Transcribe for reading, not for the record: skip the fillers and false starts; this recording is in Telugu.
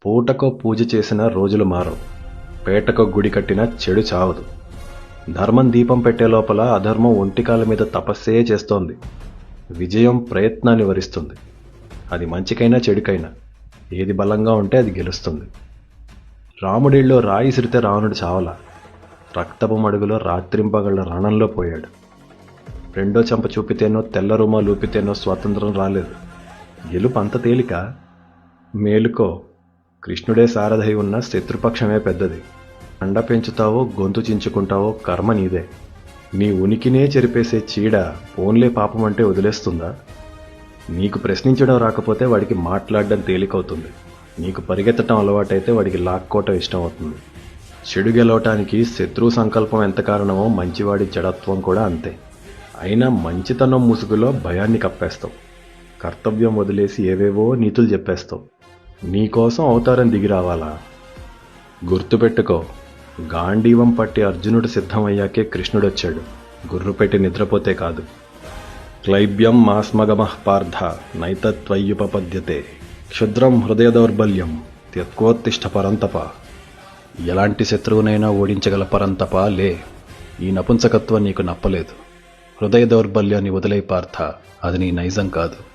పూటకో పూజ చేసిన రోజులు మారవు. పేటకో గుడి కట్టిన చెడు చావదు. ధర్మం దీపం పెట్టే లోపల అధర్మం ఒంటికాల మీద తపస్సే చేస్తోంది. విజయం ప్రయత్నాన్ని వరిస్తుంది. అది మంచికైనా చెడుకైనా ఏది బలంగా ఉంటే అది గెలుస్తుంది. రాముడిలో రాయి సిరితే రావణుడు చావల. రక్తపు మడుగులో రాత్రింపగళ్ళ రణంలో పోయాడు. రెండో చెంప చూపితేనో తెల్ల రుమాలు ఊపితేనో స్వాతంత్రం రాలేదు. గెలుపు అంత తేలిక? మేలుకో, కృష్ణుడే సారథై ఉన్న శత్రుపక్షమే పెద్దది. అండ పెంచుతావో గొంతు చించుకుంటావో కర్మ నీదే. నీ ఉనికినే చెరిపేసే చీడ పోన్లే పాపం అంటే వదిలేస్తుందా? నీకు ప్రశ్నించడం రాకపోతే వాడికి మాట్లాడడం తేలికవుతుంది. నీకు పరిగెత్తడం అలవాటైతే వాడికి లాక్కోవటం ఇష్టం అవుతుంది. చెడు గెలవటానికి శత్రువు సంకల్పం ఎంత కారణమో మంచివాడి జడత్వం కూడా అంతే. అయినా మంచితనం ముసుగులో భయాన్ని కప్పేస్తావు. కర్తవ్యం వదిలేసి ఏవేవో నీతులు చెప్పేస్తావు. నీకోసం అవతారం దిగి రావాలా? గుర్తుపెట్టుకో, గాంధీవం పట్టి అర్జునుడు సిద్ధమయ్యాకే కృష్ణుడొచ్చాడు. గుర్రు పెట్టి నిద్రపోతే కాదు. క్లైబ్యం మాస్మగమః పార్థ నైతత్వయ్యుపపద్యతే క్షుద్రం హృదయ దౌర్బల్యం త్యక్కోత్తిష్ట పరంతప. ఎలాంటి శత్రువునైనా ఓడించగల పరంతప లే. ఈ నపుంసకత్వం నీకు నప్పలేదు. హృదయ దౌర్బల్యాన్ని వదిలే పార్థ, అది నీ నైజం కాదు.